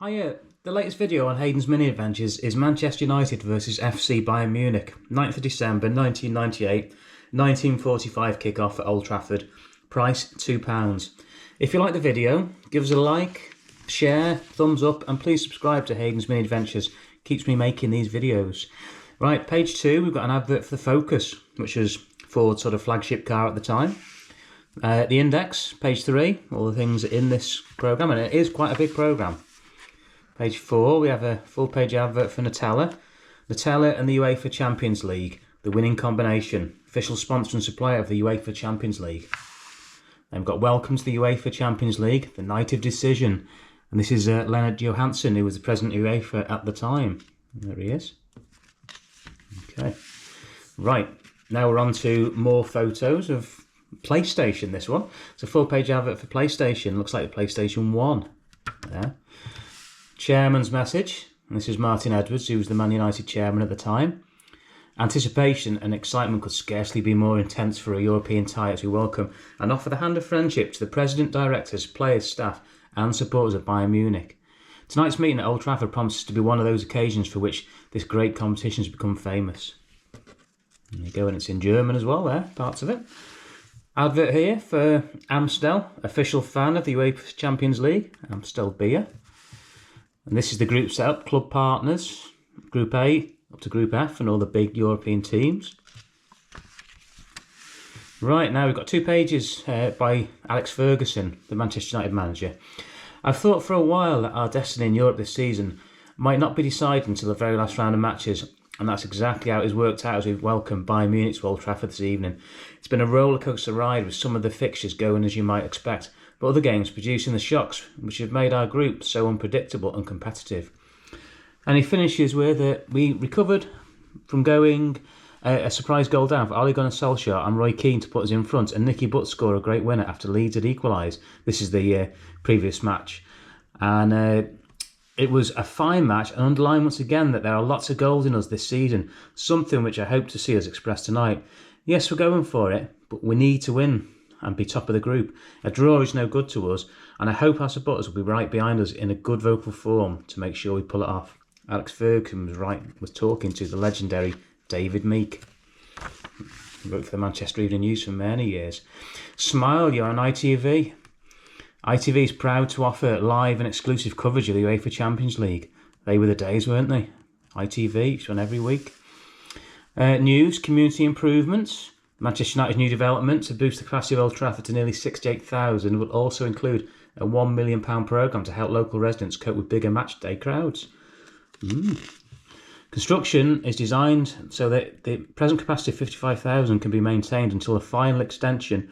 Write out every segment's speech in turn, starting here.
Hiya, the latest video on Hayden's Mini Adventures is Manchester United versus FC Bayern Munich, 9th of December 1998, 1945 kick-off at Old Trafford, price £2. If you like the video, give us a like, share, thumbs up, and please subscribe to Hayden's Mini Adventures. Keeps me making these videos. Right, page 2, we've got an advert for the Focus, which was Ford's sort of flagship car at the time. The index, page 3, all the things in this programme, and it is quite a big programme. Page 4, we have a full-page advert for Nutella. Nutella and the UEFA Champions League, the winning combination, official sponsor and supplier of the UEFA Champions League. Then we've got Welcome to the UEFA Champions League, the night of decision. And this is Leonard Johansson, who was the president of UEFA at the time. There he is. Okay. Right, now we're on to more photos of PlayStation, this one. It's a full-page advert for PlayStation. Looks like the PlayStation 1. There. Chairman's message. And this is Martin Edwards, who was the Man United chairman at the time. Anticipation and excitement could scarcely be more intense for a European tie as we welcome and offer the hand of friendship to the president, directors, players, staff and supporters of Bayern Munich. Tonight's meeting at Old Trafford promises to be one of those occasions for which this great competition has become famous. There you go, and it's in German as well there, parts of it. Advert here for Amstel, official fan of the UEFA Champions League, Amstel beer. And this is the group setup, club partners, Group A up to Group F and all the big European teams. Right, now we've got 2 pages by Alex Ferguson, the Manchester United manager. I've thought for a while that our destiny in Europe this season might not be decided until the very last round of matches, and that's exactly how it has worked out as we've welcomed Bayern Munich to Old Trafford this evening. It's been a rollercoaster ride with some of the fixtures going as you might expect, but other games producing the shocks which have made our group so unpredictable and competitive. And he finishes with we recovered from going a surprise goal down for Ole Gunnar Solskjaer and Roy Keane to put us in front, and Nicky Butt score a great winner after Leeds had equalised. This is the previous match. And it was a fine match, and underline once again that there are lots of goals in us this season, something which I hope to see us express tonight. Yes, we're going for it, but we need to win and be top of the group. A draw is no good to us, and I hope our supporters will be right behind us in a good vocal form to make sure we pull it off. Alex Ferguson was talking to the legendary David Meek. He wrote for the Manchester Evening News for many years. Smile, you're on ITV. ITV is proud to offer live and exclusive coverage of the UEFA Champions League. They were the days, weren't they? ITV, it's on every week. News, community improvements. Manchester United's new development to boost the capacity of Old Trafford to nearly 68,000 will also include a £1 million programme to help local residents cope with bigger matchday crowds. Construction is designed so that the present capacity of 55,000 can be maintained until a final extension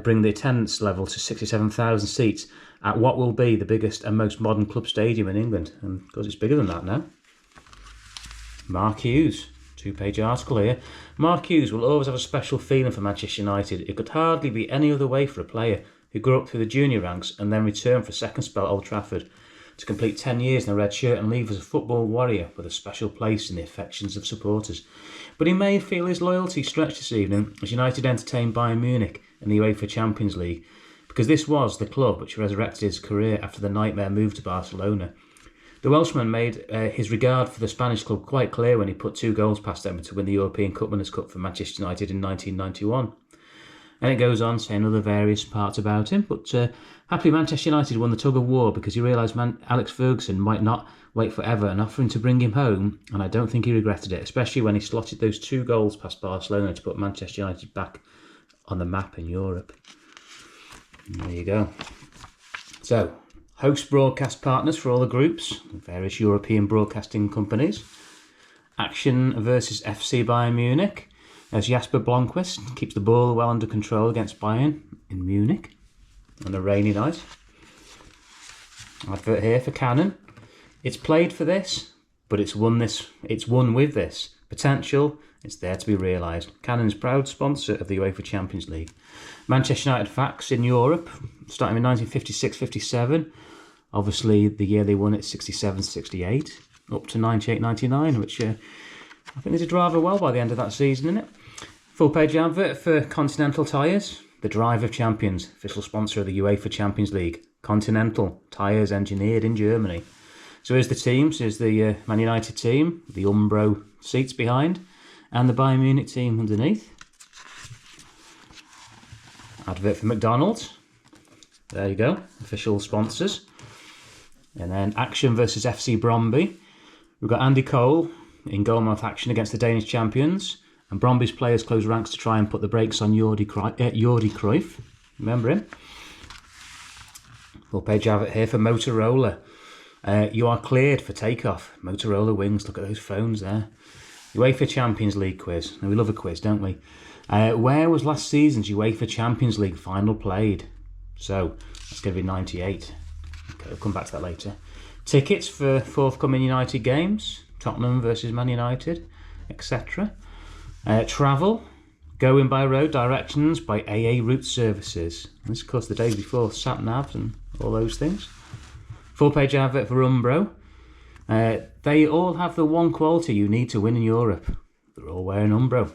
bring the attendance level to 67,000 seats at what will be the biggest and most modern club stadium in England. And of course it's bigger than that now. Mark Hughes. 2-page article here. Mark Hughes will always have a special feeling for Manchester United. It could hardly be any other way for a player who grew up through the junior ranks and then returned for a second spell at Old Trafford to complete 10 years in the red shirt and leave as a football warrior with a special place in the affections of supporters. But he may feel his loyalty stretched this evening as United entertain Bayern Munich in the UEFA Champions League, because this was the club which resurrected his career after the nightmare move to Barcelona. The Welshman made his regard for the Spanish club quite clear when he put 2 goals past them to win the European Cup Winners' Cup for Manchester United in 1991. And it goes on saying other various parts about him, but happily Manchester United won the tug of war because he realised Alex Ferguson might not wait forever and offering to bring him home, and I don't think he regretted it, especially when he slotted those 2 goals past Barcelona to put Manchester United back on the map in Europe. And there you go. So, host broadcast partners for all the groups, various European broadcasting companies. Action versus FC Bayern Munich, as Jasper Blomqvist keeps the ball well under control against Bayern in Munich on a rainy night. Advert here for Canon. It's played for this, but it's won with this. Potential, it's there to be realised. Canon's proud sponsor of the UEFA Champions League. Manchester United facts in Europe, starting in 1956-57. Obviously, the year they won it, 67-68, up to 98-99, which I think they did rather well by the end of that season, innit? Full-page advert for Continental Tyres. The Drive of Champions, official sponsor of the UEFA Champions League. Continental tyres engineered in Germany. So here's the teams. Here's the Man United team, the Umbro seats behind, and the Bayern Munich team underneath. Advert for McDonald's. There you go, official sponsors. And then Action versus FC Brøndby. We've got Andy Cole in goalmouth action against the Danish champions. And Brøndby's players close ranks to try and put the brakes on Jordi Cruyff. Remember him? Full page advert here for Motorola. You are cleared for takeoff. Motorola wings, look at those phones there. UEFA Champions League quiz. Now, we love a quiz, don't we? Where was last season's UEFA Champions League final played? So, that's going to be 98. Okay, we'll come back to that later. Tickets for forthcoming United games. Tottenham versus Man United, etc. Travel. Going by road, directions by AA Route Services. This, of course, the day before sat navs and all those things. Full page advert for Umbro. They all have the one quality you need to win in Europe. They're all wearing Umbro.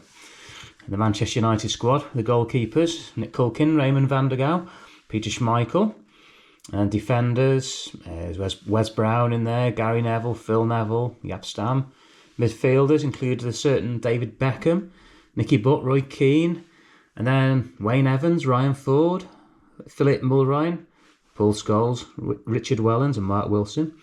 And the Manchester United squad, the goalkeepers, Nick Culkin, Raymond van der Gaal, Peter Schmeichel. And defenders, there's Wes Brown in there, Gary Neville, Phil Neville, Jaap Stam. Midfielders included a certain David Beckham, Nicky Butt, Roy Keane, and then Wayne Evans, Ryan Ford, Philip Mulrine, Paul Scholes, Richard Wellens and Mark Wilson.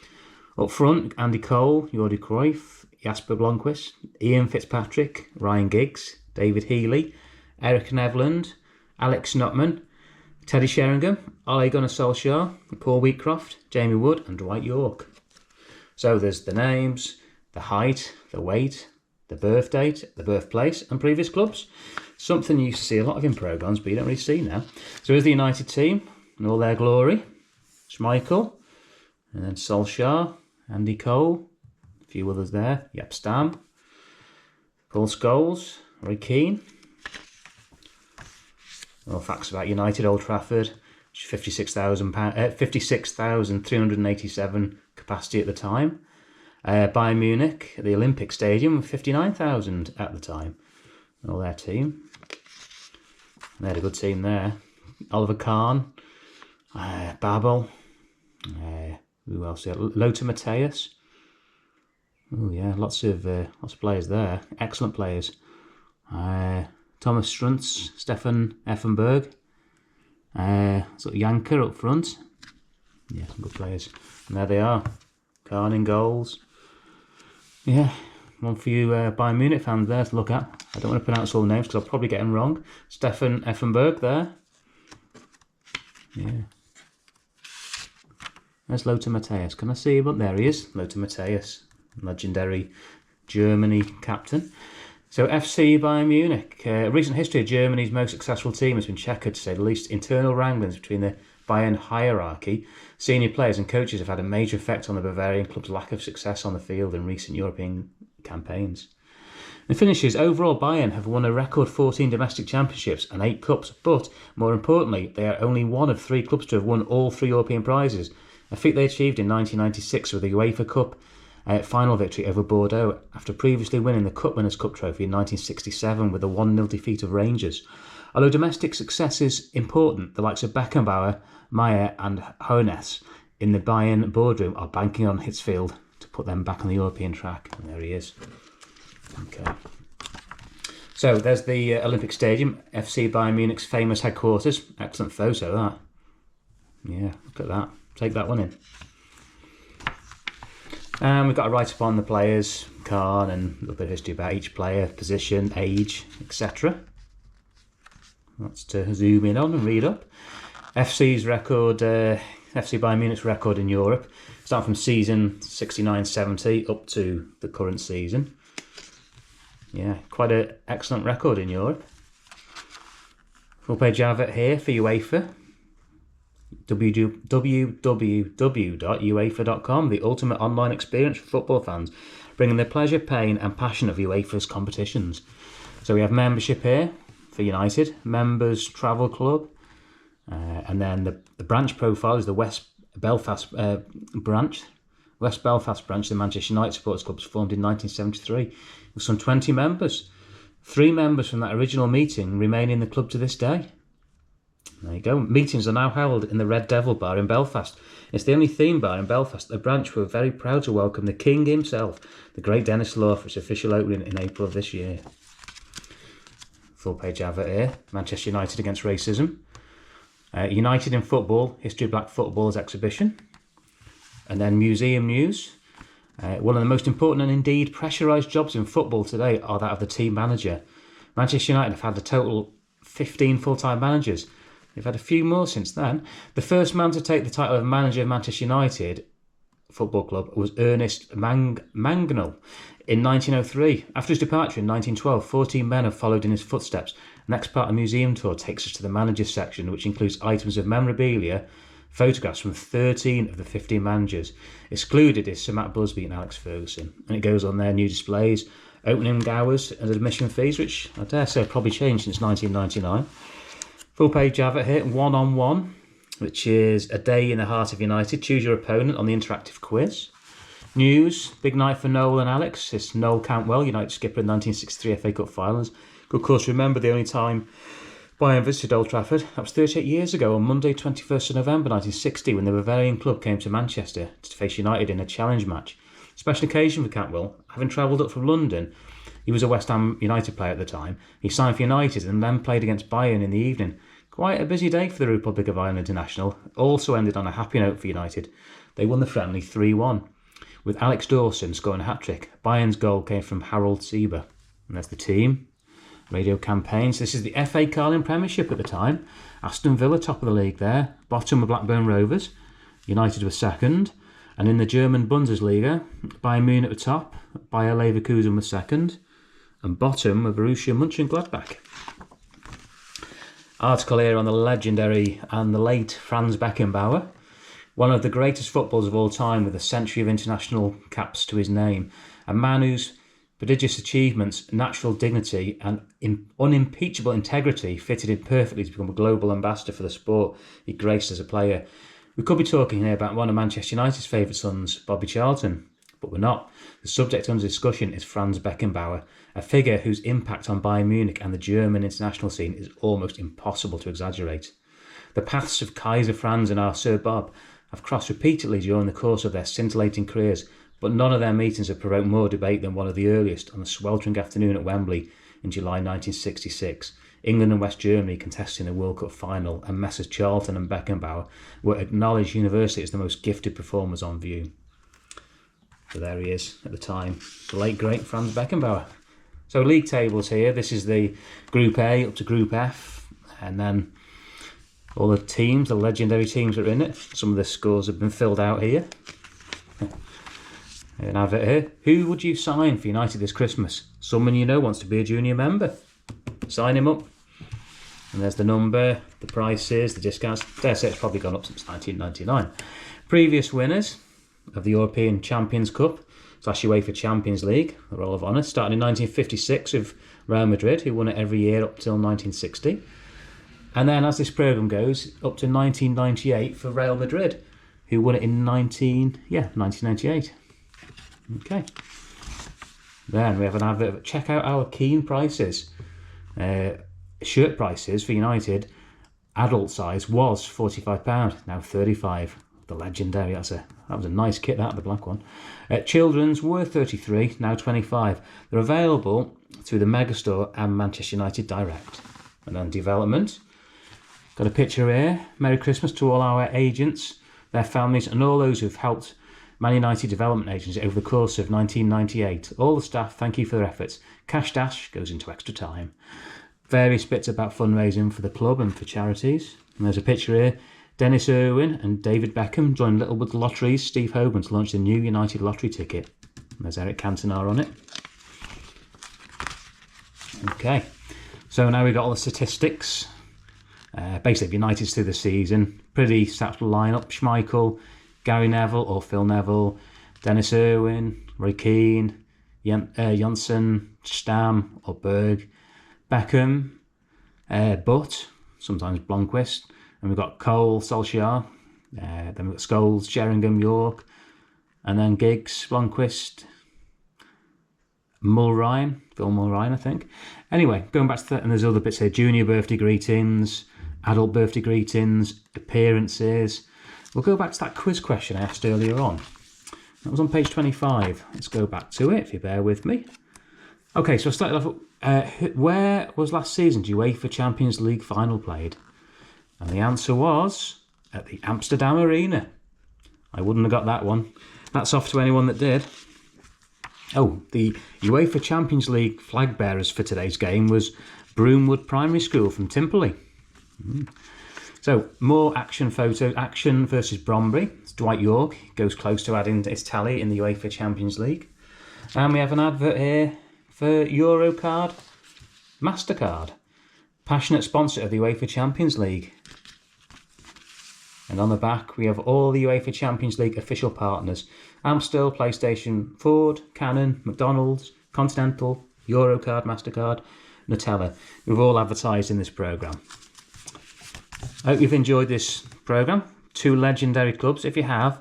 Up front, Andy Cole, Jordi Cruyff, Jasper Blomqvist, Ian Fitzpatrick, Ryan Giggs, David Healy, Eric Nevland, Alex Notman, Teddy Sheringham, Ole Gunnar Solskjaer, Paul Wheatcroft, Jamie Wood and Dwight York. So there's the names, the height, the weight, the birth date, the birthplace and previous clubs. Something you used to see a lot of in programmes but you don't really see now. So here's the United team in all their glory. Schmeichel, and then Solskjaer, Andy Cole, a few others there, Jaap Stam, Paul Scholes, Roy Keane. All facts about United, Old Trafford, 56,387 capacity at the time. Bayern Munich, the Olympic Stadium, 59,000 at the time. All their team. They had a good team there. Oliver Kahn, Babel, who else? Lothar Matthäus. Oh yeah, lots of players there. Excellent players. Thomas Struntz, Stefan Effenberg, sort of Janker up front. Yeah, some good players. And there they are. Kahn in goals. Yeah, one for you Bayern Munich fans there to look at. I don't want to pronounce all the names because I'll probably get them wrong. Stefan Effenberg there. Yeah. There's Lothar Matthäus. Can I see him up there? He is. Lothar Matthäus, legendary Germany captain. So FC Bayern Munich. Recent history of Germany's most successful team has been checkered, to say the least. Internal wranglings between the Bayern hierarchy, senior players and coaches have had a major effect on the Bavarian club's lack of success on the field in recent European campaigns. The finishes, overall Bayern have won a record 14 domestic championships and 8 cups, but more importantly, they are only one of 3 clubs to have won all 3 European prizes, a feat they achieved in 1996 with the UEFA Cup final victory over Bordeaux after previously winning the Cup Winners' Cup trophy in 1967 with a 1-0 defeat of Rangers. Although domestic success is important, the likes of Beckenbauer, Meyer and Hoeneß in the Bayern boardroom are banking on Hitzfeld to put them back on the European track. And there he is. Okay. So there's the Olympic Stadium, FC Bayern Munich's famous headquarters. Excellent photo, that. Yeah, look at that. Take that one in. And we've got a write-up on the players, Kahn, and a little bit of history about each player, position, age, etc. That's to zoom in on and read up. FC's record, FC Bayern Munich's record in Europe, starting from season 69-70 up to the current season. Yeah, quite an excellent record in Europe. Full page advert here for UEFA. www.uefa.com, the ultimate online experience for football fans, bringing the pleasure, pain and passion of UEFA's competitions. So we have membership here for United, members travel club, and then the branch profile is the West Belfast branch. West Belfast branch, the Manchester United Supporters Club, was formed in 1973 with some 20 members. 3 members from that original meeting remain in the club to this day. There you go. Meetings are now held in the Red Devil Bar in Belfast. It's the only theme bar in Belfast. The branch were very proud to welcome the King himself, the great Dennis Law, for its official opening in April of this year. Full page advert here. Manchester United against racism. United in football, history of black football's exhibition. And then museum news. One of the most important and indeed pressurised jobs in football today are that of the team manager. Manchester United have had a total 15 full-time managers. They've had a few more since then. The first man to take the title of manager of Manchester United Football Club was Ernest Mangnall in 1903. After his departure in 1912, 14 men have followed in his footsteps. The next part of the museum tour takes us to the managers section, which includes items of memorabilia, photographs from 13 of the 15 managers. Excluded is Sir Matt Busby and Alex Ferguson. And it goes on there, new displays, opening hours and admission fees, which I dare say have probably changed since 1999. Full page advert here, 1-on-1, which is a day in the heart of United. Choose your opponent on the interactive quiz. News, big night for Noel and Alex. It's Noel Cantwell, United skipper in 1963 FA Cup finals. Of course, remember the only time Bayern visited Old Trafford. That was 38 years ago on Monday 21st of November 1960 when the Bavarian club came to Manchester to face United in a challenge match. Special occasion for Cantwell, having travelled up from London. He was a West Ham United player at the time. He signed for United and then played against Bayern in the evening. Quite a busy day for the Republic of Ireland international. Also ended on a happy note for United. They won the friendly 3-1, with Alex Dawson scoring a hat-trick. Bayern's goal came from Harold Sieber. And there's the team. Radio campaigns. This is the FA Carling Premiership at the time. Aston Villa top of the league there. Bottom were Blackburn Rovers. United were second. And in the German Bundesliga, Bayern Munich were top. Bayer Leverkusen was second. And bottom were Borussia Mönchengladbach. Article here on the legendary and the late Franz Beckenbauer. One of the greatest footballers of all time with a century of international caps to his name. A man whose prodigious achievements, natural dignity and unimpeachable integrity fitted him perfectly to become a global ambassador for the sport he graced as a player. We could be talking here about one of Manchester United's favourite sons, Bobby Charlton, but we're not. The subject under discussion is Franz Beckenbauer, a figure whose impact on Bayern Munich and the German international scene is almost impossible to exaggerate. The paths of Kaiser Franz and our Sir Bob have crossed repeatedly during the course of their scintillating careers, but none of their meetings have provoked more debate than one of the earliest on a sweltering afternoon at Wembley in July 1966. England and West Germany contesting a World Cup final, and Messrs Charlton and Beckenbauer were acknowledged universally as the most gifted performers on view. So there he is at the time, the late great Franz Beckenbauer. So league tables here. This is the Group A up to Group F, and then all the teams, the legendary teams that are in it. Some of the scores have been filled out here. And have it here. Who would you sign for United this Christmas? Someone you know wants to be a junior member. Sign him up. And there's the number, the prices, the discounts. Dare say it's probably gone up since 1999. Previous winners of the European Champions Cup / UEFA Champions League, the Roll of Honour, starting in 1956 with Real Madrid, who won it every year up till 1960. And then, as this programme goes, up to 1998 for Real Madrid, who won it in 1998. Okay. Then we have an advert. Check out our keen prices. Shirt prices for United, adult size was £45, now £35. The legendary. That was a nice kit, that, the black one. Children's were £33, now £25. They're available through the Megastore and Manchester United Direct. And then development. Got a picture here. Merry Christmas to all our agents, their families, and all those who've helped Man United Development Agency over the course of 1998. All the staff, thank you for their efforts. Cash dash goes into extra time. Various bits about fundraising for the club and for charities. And there's a picture here. Dennis Irwin and David Beckham joined Littlewood Lotteries' Steve Hogan to launch the new United lottery ticket. And there's Eric Cantona on it. Okay, so now we've got all the statistics. Basically, United's through the season. Pretty sackable lineup. Schmeichel, Gary Neville or Phil Neville, Dennis Irwin, Roy Keane, Janssen, Stam or Berg, Beckham, Butt, sometimes Blomqvist, and we've got Cole, Solskjaer, then we've got Scholes, Sheringham, York, and then Giggs, Blomqvist, Mulrine, Phil Mulrine, I think. Anyway, going back to that, and there's other bits here, junior birthday greetings, adult birthday greetings, appearances. We'll go back to that quiz question I asked earlier on. That was on page 25. Let's go back to it, if you bear with me. Okay, so I started off, where was last season's UEFA Champions League final played? And the answer was at the Amsterdam Arena. I wouldn't have got that one. That's off to anyone that did. Oh, the UEFA Champions League flag bearers for today's game was Broomwood Primary School from Timperley. So, more action photos. Action versus Brombury. It's Dwight York goes close to adding his tally in the UEFA Champions League. And we have an advert here for Eurocard MasterCard, passionate sponsor of the UEFA Champions League. And on the back, we have all the UEFA Champions League official partners: Amstel, PlayStation, Ford, Canon, McDonald's, Continental, Eurocard, MasterCard, Nutella. We've all advertised in this programme. I hope you've enjoyed this programme. 2 legendary clubs. If you have,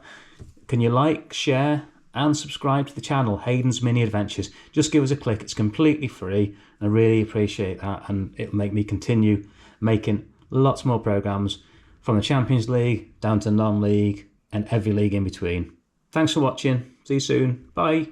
can you like, share and subscribe to the channel, Hayden's Mini Adventures? Just give us a click. It's completely free. I really appreciate that, and it'll make me continue making lots more programmes from the Champions League down to non-league and every league in between. Thanks for watching. See you soon. Bye.